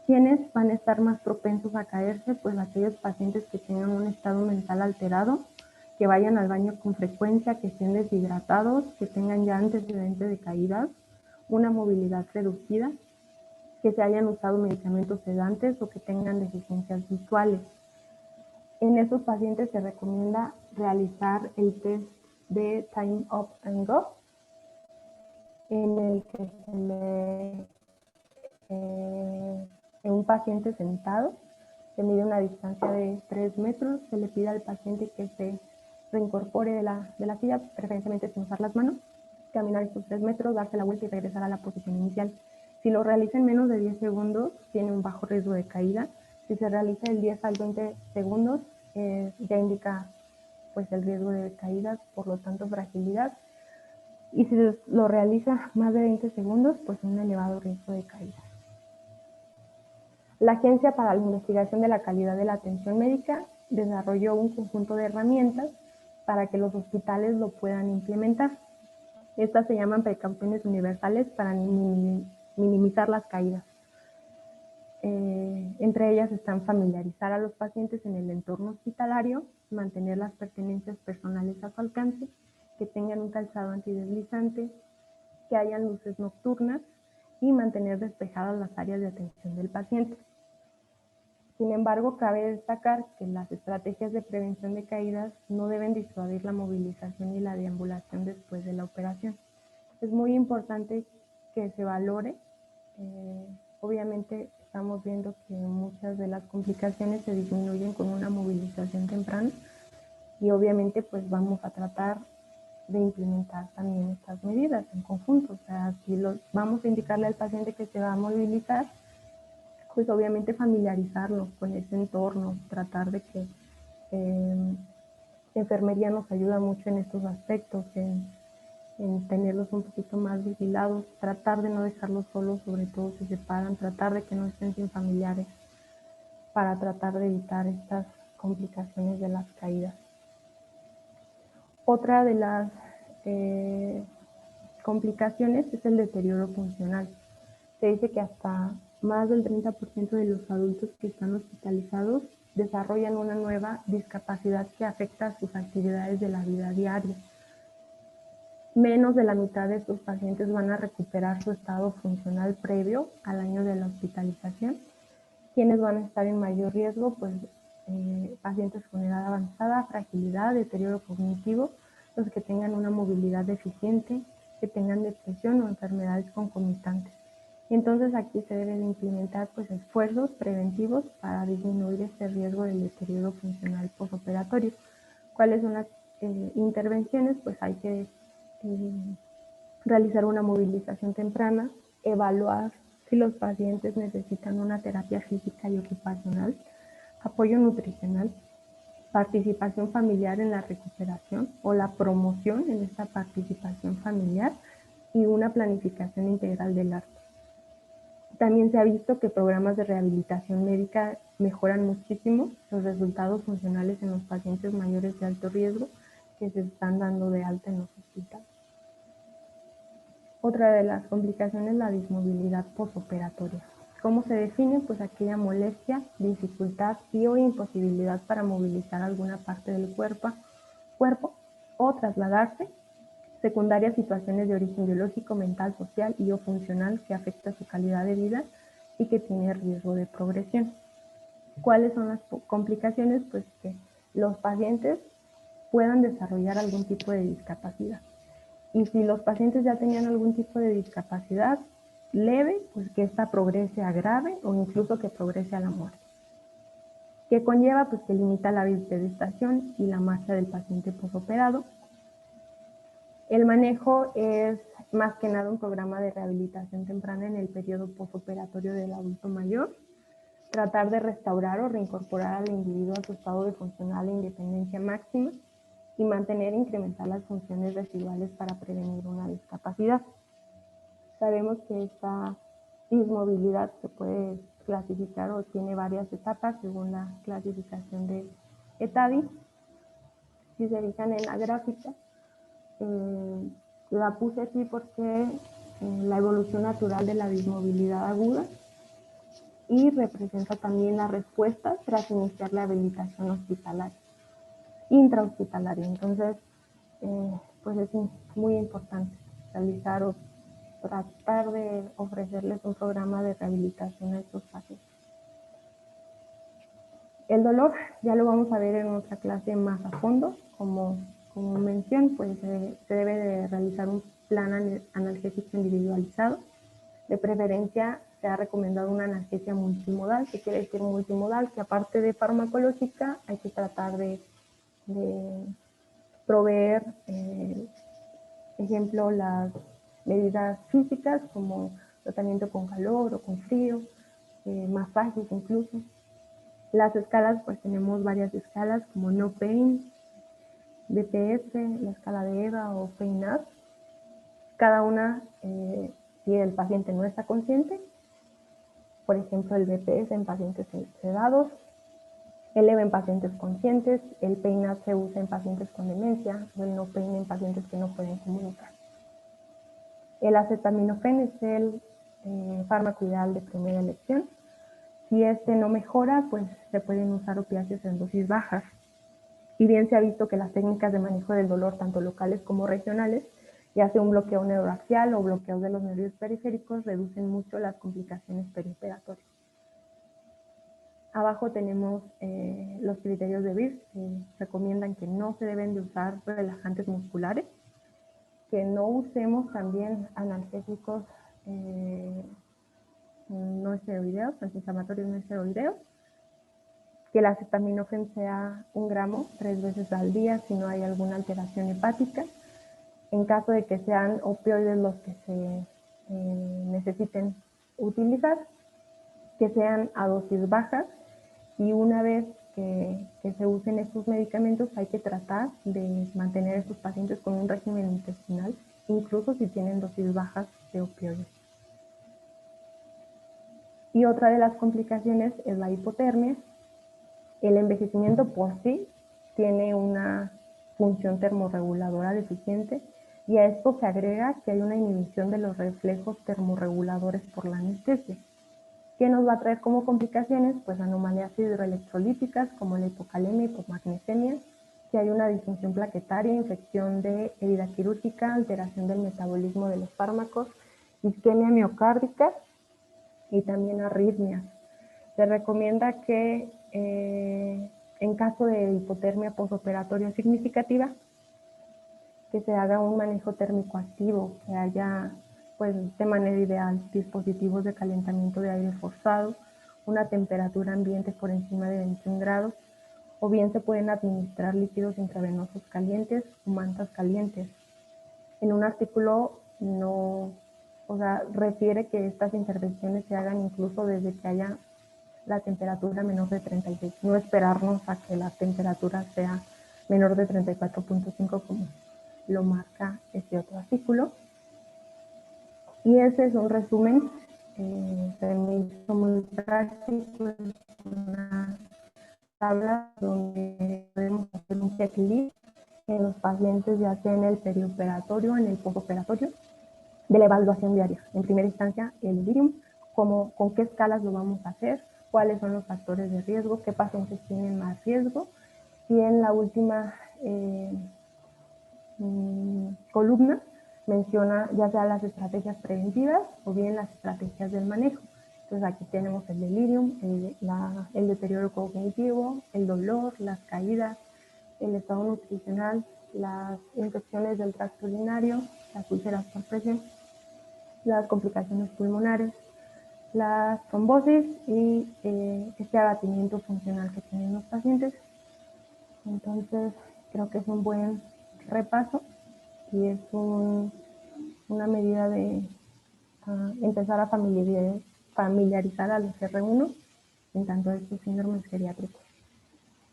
¿Quiénes van a estar más propensos a caerse? Pues aquellos pacientes que tengan un estado mental alterado, que vayan al baño con frecuencia, que estén deshidratados, que tengan ya antecedentes de caídas, una movilidad reducida, que se hayan usado medicamentos sedantes o que tengan deficiencias visuales. En estos pacientes se recomienda realizar el test de Time Up and Go, en el que se le en un paciente sentado, se mide una distancia de 3 metros, se le pide al paciente que se reincorpore de la silla, preferentemente sin usar las manos, caminar estos 3 metros, darse la vuelta y regresar a la posición inicial. Si lo realiza en menos de 10 segundos, tiene un bajo riesgo de caída. Si se realiza en 10 al 20 segundos, ya indica pues, el riesgo de caída, por lo tanto fragilidad. Y si lo realiza más de 20 segundos, pues un elevado riesgo de caída. La Agencia para la Investigación de la Calidad de la Atención Médica desarrolló un conjunto de herramientas para que los hospitales lo puedan implementar. Estas se llaman precauciones universales para minimizar las caídas. Entre ellas están familiarizar a los pacientes en el entorno hospitalario, mantener las pertenencias personales a su alcance, que tengan un calzado antideslizante, que hayan luces nocturnas y mantener despejadas las áreas de atención del paciente. Sin embargo, cabe destacar que las estrategias de prevención de caídas no deben disuadir la movilización y la deambulación después de la operación. Es muy importante que se valore. Obviamente estamos viendo que muchas de las complicaciones se disminuyen con una movilización temprana y obviamente pues vamos a tratar de implementar también estas medidas en conjunto. O sea, si vamos a indicarle al paciente que se va a movilizar, pues obviamente familiarizarnos con ese entorno, tratar de que enfermería nos ayuda mucho en estos aspectos, en tenerlos un poquito más vigilados, tratar de no dejarlos solos, sobre todo si se paran, tratar de que no estén sin familiares, para tratar de evitar estas complicaciones de las caídas. Otra de las complicaciones es el deterioro funcional. Se dice que hasta más del 30% de los adultos que están hospitalizados desarrollan una nueva discapacidad que afecta a sus actividades de la vida diaria. Menos de la mitad de estos pacientes van a recuperar su estado funcional previo al año de la hospitalización. ¿Quiénes van a estar en mayor riesgo? Pues pacientes con edad avanzada, fragilidad, deterioro cognitivo, los que tengan una movilidad deficiente, que tengan depresión o enfermedades concomitantes. Entonces aquí se deben implementar pues esfuerzos preventivos para disminuir este riesgo del deterioro funcional postoperatorio. ¿Cuáles son las intervenciones? Pues hay que realizar una movilización temprana, evaluar si los pacientes necesitan una terapia física y ocupacional, apoyo nutricional, participación familiar en la recuperación o la promoción en esta participación familiar y una planificación integral del arte. También se ha visto que programas de rehabilitación médica mejoran muchísimo los resultados funcionales en los pacientes mayores de alto riesgo que se están dando de alta en los hospitales. Otra de las complicaciones es la dismovilidad postoperatoria. ¿Cómo se define? Pues aquella molestia, dificultad y o imposibilidad para movilizar alguna parte del cuerpo o trasladarse, secundaria a situaciones de origen biológico, mental, social y o funcional que afecta su calidad de vida y que tiene riesgo de progresión. ¿Cuáles son las complicaciones? Pues que los pacientes puedan desarrollar algún tipo de discapacidad. Y si los pacientes ya tenían algún tipo de discapacidad leve, pues que esta progrese a grave o incluso que progrese a la muerte. ¿Qué conlleva? Pues que limita la visitación y la marcha del paciente postoperado. El manejo es más que nada un programa de rehabilitación temprana en el periodo postoperatorio del adulto mayor, tratar de restaurar o reincorporar al individuo a su estado de funcional e independencia máxima y mantener e incrementar las funciones residuales para prevenir una discapacidad. Sabemos que esta dismovilidad se puede clasificar o tiene varias etapas según la clasificación de ETADI. Si se fijan en la gráfica, la puse así porque la evolución natural de la dismovilidad aguda y representa también la respuesta tras iniciar la habilitación hospitalaria, intrahospitalaria. Entonces, pues es muy importante realizar o tratar de ofrecerles un programa de rehabilitación a estos pacientes. El dolor ya lo vamos a ver en otra clase más a fondo, como mención, pues se debe de realizar un plan analgésico individualizado. De preferencia se ha recomendado una analgesia multimodal. ¿Qué quiere decir multimodal? Que aparte de farmacológica hay que tratar de proveer, ejemplo, las medidas físicas como tratamiento con calor o con frío, masajes incluso. Las escalas, pues tenemos varias escalas como No Pain, BPS, la escala de EVA o PAIN-AS. Cada una, si el paciente no está consciente, por ejemplo el BPS en pacientes sedados, el EVA en pacientes conscientes, el PAIN-AS se usa en pacientes con demencia o el No Pain en pacientes que no pueden comunicar. El acetaminofén es el fármaco ideal de primera elección. Si este no mejora, pues se pueden usar opiáceos en dosis bajas. Y bien se ha visto que las técnicas de manejo del dolor, tanto locales como regionales, ya sea un bloqueo neuroaxial o bloqueo de los nervios periféricos, reducen mucho las complicaciones perioperatorias. Abajo tenemos los criterios de BIRS, que recomiendan que no se deben de usar relajantes musculares, que no usemos también analgésicos no esteroideos, antiinflamatorios no esteroideos, que el acetaminofén sea 1 gramo 3 veces al día si no hay alguna alteración hepática. En caso de que sean opioides los que se necesiten utilizar, que sean a dosis bajas, y una vez que se usen estos medicamentos hay que tratar de mantener a estos pacientes con un régimen intestinal, incluso si tienen dosis bajas de opioides. Y otra de las complicaciones es la hipotermia. El envejecimiento por sí tiene una función termorreguladora deficiente, y a esto se agrega que hay una inhibición de los reflejos termorreguladores por la anestesia. ¿Qué nos va a traer como complicaciones? Pues anomalías hidroelectrolíticas como la hipocalemia y hipomagnesemia, que hay una disfunción plaquetaria, infección de herida quirúrgica, alteración del metabolismo de los fármacos, isquemia miocárdica y también arritmias. Se recomienda que en caso de hipotermia postoperatoria significativa, que se haga un manejo térmico activo, que haya, pues, de manera ideal, dispositivos de calentamiento de aire forzado, una temperatura ambiente por encima de 21 grados, o bien se pueden administrar líquidos intravenosos calientes o mantas calientes. En un artículo no, refiere que estas intervenciones se hagan incluso desde que haya la temperatura menor de 36, no esperarnos a que la temperatura sea menor de 34.5 como lo marca este otro artículo. Y ese es un resumen, se me hizo muy práctico, es una tabla donde podemos hacer un checklist en los pacientes, ya sea en el perioperatorio, en el postoperatorio, de la evaluación diaria. En primera instancia, el delirium, con qué escalas lo vamos a hacer, cuáles son los factores de riesgo, qué pacientes tienen más riesgo, y en la última columna menciona ya sea las estrategias preventivas o bien las estrategias del manejo. Entonces aquí tenemos el delirium, el deterioro cognitivo, el dolor, las caídas, el estado nutricional, las infecciones del tracto urinario, las úlceras por presión, las complicaciones pulmonares, las trombosis y este abatimiento funcional que tienen los pacientes. Entonces creo que es un buen repaso y es una medida de empezar a familiarizar a los R1 en tanto de estos síndromes geriátricos.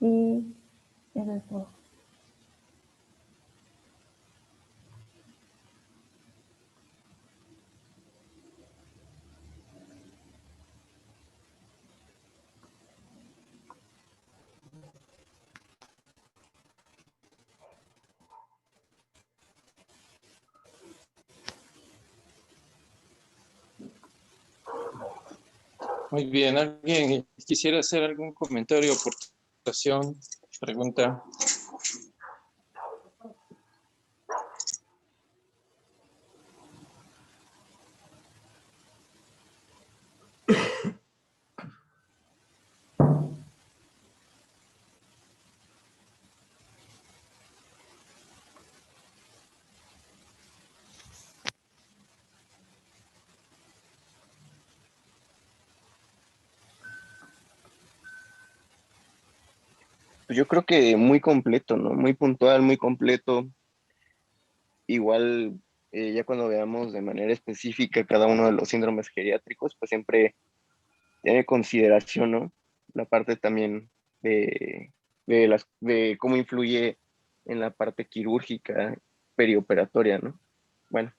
Y eso es todo. Muy bien, ¿alguien quisiera hacer algún comentario, aportación, pregunta? Pues yo creo que muy completo, ¿no? Muy puntual, muy completo. Igual, ya cuando veamos de manera específica cada uno de los síndromes geriátricos, pues siempre tiene consideración, ¿no? La parte también de cómo influye en la parte quirúrgica, perioperatoria, ¿no? Bueno.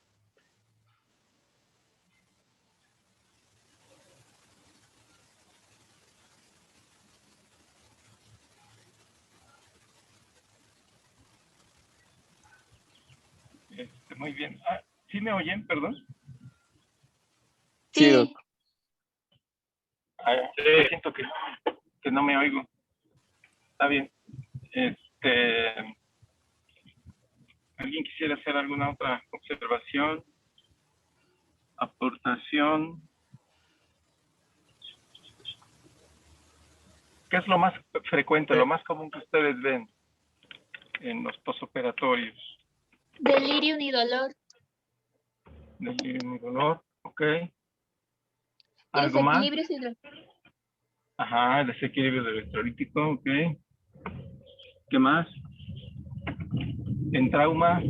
Muy bien. ¿Sí me oyen, perdón? Sí, Doc. Siento que no me oigo. Está bien. ¿Alguien quisiera hacer alguna otra observación? Aportación. ¿Qué es lo más frecuente, lo más común que ustedes ven en los posoperatorios? Delirium y dolor. Delirium y dolor, ok. ¿Algo más? Desequilibrios hidrológicos. Ajá, desequilibrio electrolítico, ok. ¿Qué más? En trauma.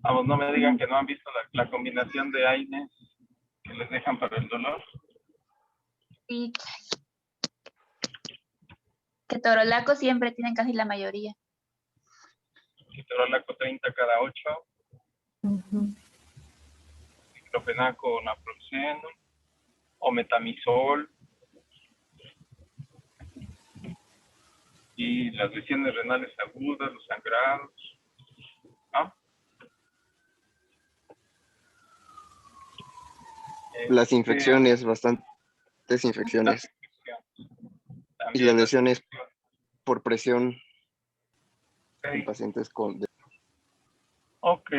Vamos, no me digan que no han visto la combinación de AINES que les dejan para el dolor. Sí. Ketorolaco siempre tienen casi la mayoría. Ketorolaco 30 cada 8. Ujú. Diclofenaco, naproxeno. O metamizol. Y las lesiones renales agudas, los sangrados. ¿No? Las infecciones, bastantes infecciones. Y las lesiones por presión en pacientes con... Ok.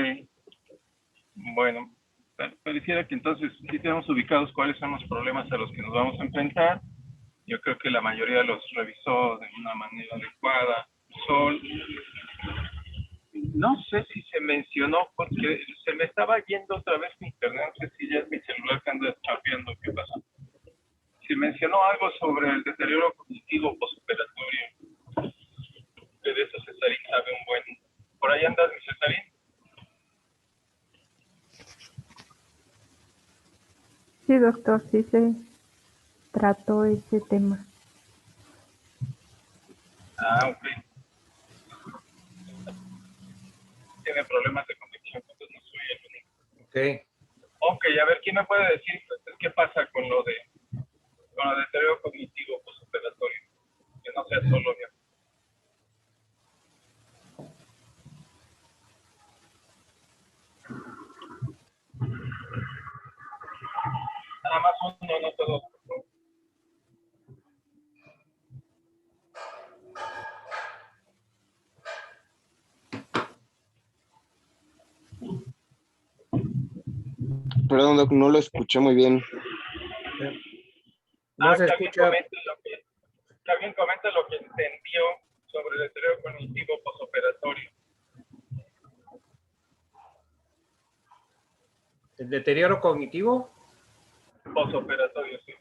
Bueno, pareciera que entonces sí tenemos ubicados cuáles son los problemas a los que nos vamos a enfrentar. Yo creo que la mayoría los revisó de una manera adecuada. Sol. No sé si se mencionó, porque se me estaba yendo otra vez mi internet, no sé si ya es mi celular que anda chapeando, ¿qué pasa? Se mencionó algo sobre el deterioro cognitivo postoperatorio. De eso Cesarín sabe un buen... ¿Por ahí andas, mi Cesarín? Sí, doctor, sí se trató ese tema. Ah, ok. Tiene problemas de conexión, entonces no soy el único. Ok. Ok, a ver, ¿quién me puede decir qué pasa con lo de deterioro cognitivo postoperatorio? Que no sea solo de... Nada más uno, no todos. Perdón, Doc, no lo escuché muy bien. No se que alguien escucha. que alguien comente lo que entendió sobre el deterioro cognitivo postoperatorio. ¿El deterioro cognitivo? Postoperatorio, sí.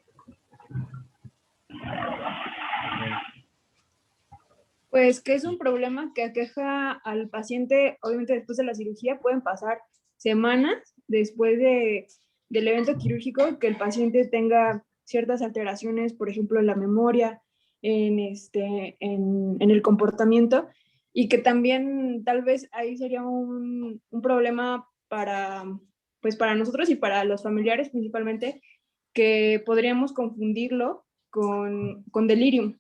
Pues que es un problema que aqueja al paciente, obviamente después de la cirugía, pueden pasar semanas después del evento quirúrgico que el paciente tenga ciertas alteraciones, por ejemplo, en la memoria, en el comportamiento, y que también tal vez ahí sería un problema pues para nosotros y para los familiares principalmente, que podríamos confundirlo con delirium.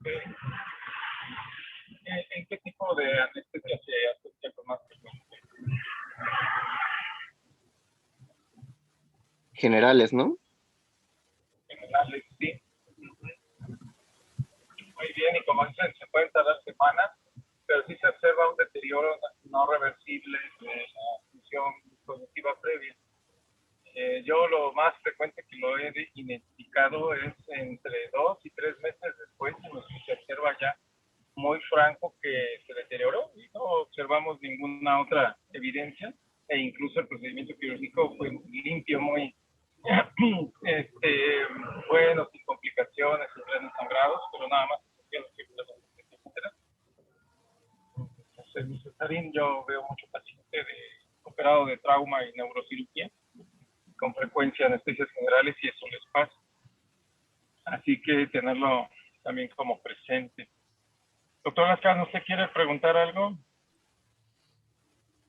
Okay. ¿En qué tipo de anestesia se asocia con más frecuencia? Generales, ¿no? Generales, sí. Muy bien, y como dicen, se pueden tardar semanas, pero sí se observa un deterioro no reversible de la función cognitiva previa. Yo lo más frecuente que lo he identificado es entre 2 y 3 meses después, en los que se observa ya muy franco que se deterioró y no observamos ninguna otra evidencia, e incluso el procedimiento quirúrgico fue limpio, muy bueno, sin complicaciones, sin grandes sangrados, pero nada más. Entonces, Cesarín, yo veo mucho paciente operado de trauma y neurocirugía, con frecuencia anestesias generales, y eso les pasa. Así que tenerlo también como presente. Doctor Lascano, ¿usted quiere preguntar algo?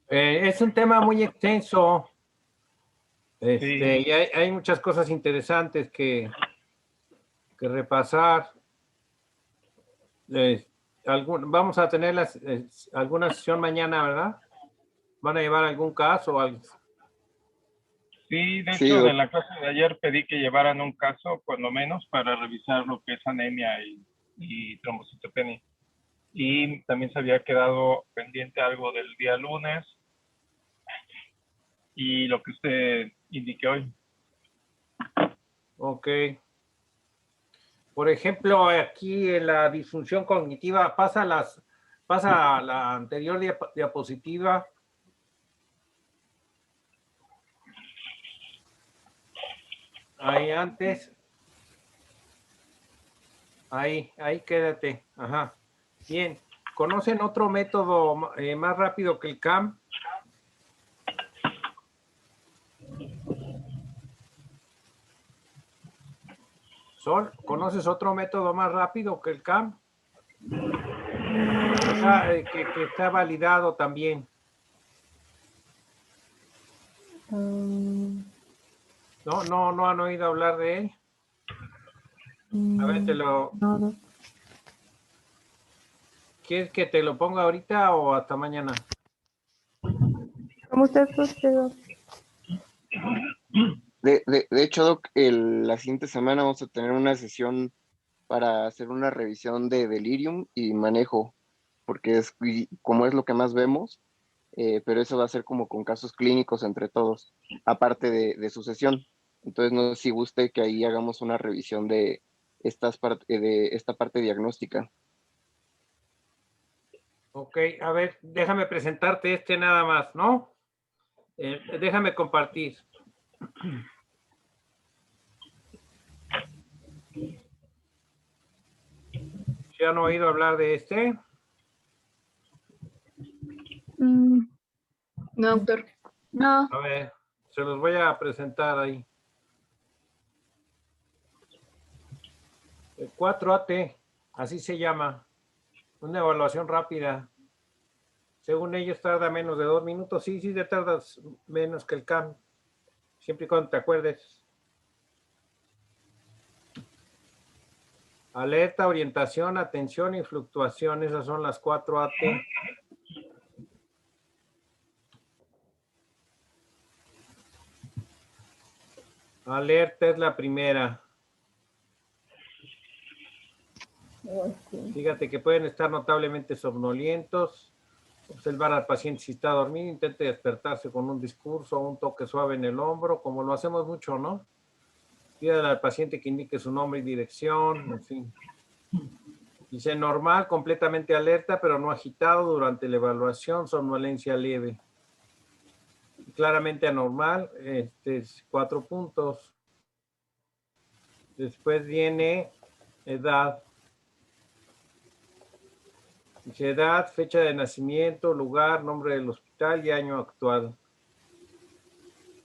Es un tema muy extenso. Sí. Y hay muchas cosas interesantes que repasar. vamos a tener alguna sesión mañana, ¿verdad? ¿Van a llevar algún caso o algo? Sí, de Sí, hecho, doc. de la clase de ayer pedí que llevaran un caso, por lo menos, para revisar lo que es anemia y trombocitopenia. Y también se había quedado pendiente algo del día lunes y lo que usted indique hoy. Ok. Por ejemplo, aquí en la disfunción cognitiva, pasa a la anterior diapositiva. Ahí antes. Ahí quédate. Ajá. Bien. ¿Conocen otro método más rápido que el CAM? Sol, ¿conoces otro método más rápido que el CAM? Que está validado también. No han oído hablar de él. A ver, No. ¿quieres que te lo ponga ahorita o hasta mañana? Como usted proceda. De hecho, Doc, la siguiente semana vamos a tener una sesión para hacer una revisión de delirium y manejo, porque como es lo que más vemos, pero eso va a ser como con casos clínicos entre todos, aparte de su sesión. Entonces, no sé si guste que ahí hagamos una revisión de de esta parte diagnóstica. Ok, a ver, déjame presentarte este nada más, ¿no? Déjame compartir. ¿Ya han oído hablar de este? No, doctor. No, A ver, se los voy a presentar ahí. El 4AT, así se llama. Una evaluación rápida. Según ellos tarda menos de 2 minutos. Sí, te tardas menos que el CAM. Siempre y cuando te acuerdes. Alerta, orientación, atención y fluctuación. Esas son las 4AT. Alerta es la primera. Fíjate que pueden estar notablemente somnolientos. Observar al paciente si está dormido. Intente despertarse con un discurso o un toque suave en el hombro, como lo hacemos mucho, ¿no? Pídale al paciente que indique su nombre y dirección, en fin. Dice normal, completamente alerta, pero no agitado durante la evaluación, somnolencia leve. Claramente anormal, 4 puntos. Después viene edad. Dice edad, fecha de nacimiento, lugar, nombre del hospital y año actual.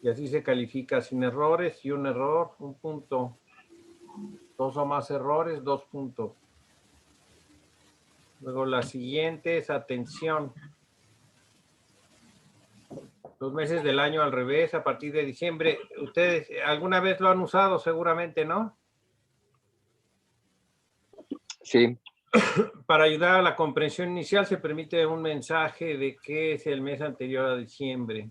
Y así se califica sin errores y un error, 1 punto. 2 o más errores, 2 puntos. Luego la siguiente es atención. Los meses del año al revés, a partir de diciembre. Ustedes alguna vez lo han usado seguramente, ¿no? Sí, Para ayudar a la comprensión inicial se permite un mensaje de qué es el mes anterior a diciembre.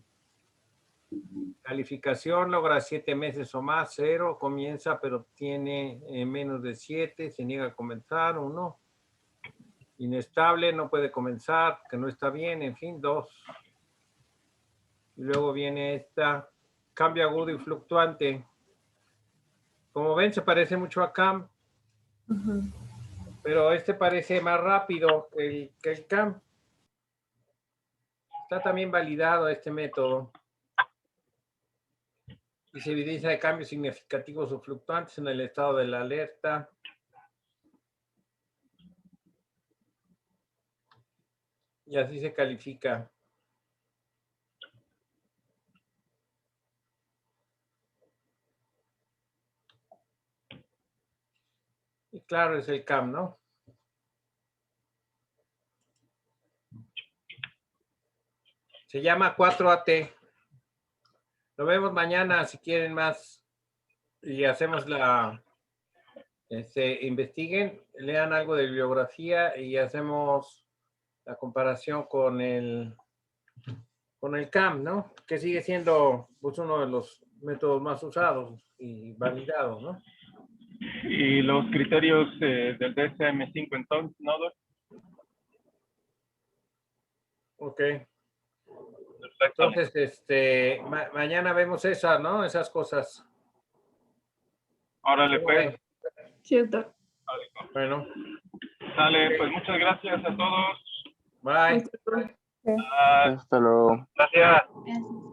Calificación logra 7 meses o más, 0, comienza pero tiene menos de 7, se niega a comenzar, 1. Inestable, no puede comenzar, que no está bien, en fin, 2. Y luego viene esta, cambio agudo y fluctuante. Como ven, se parece mucho a CAM, pero este parece más rápido que el CAM. Está también validado este método. Y se evidencia de cambios significativos o fluctuantes en el estado de la alerta. Y así se califica. Y claro, es el CAM, ¿no? Se llama 4AT. Lo vemos mañana si quieren más. Y hacemos Investiguen, lean algo de bibliografía y hacemos la comparación con el CAM, ¿no? Que sigue siendo pues, uno de los métodos más usados y validados, ¿no? Y los criterios del DSM-5 entonces, ¿no, Doc? Ok. Perfecto. Entonces, mañana vemos esas, ¿no? Esas cosas. Órale, pues. Sí, doctor. Bueno, Sale, pues muchas gracias a todos. bye. Doctor. Ah, Hasta luego. gracias. Gracias.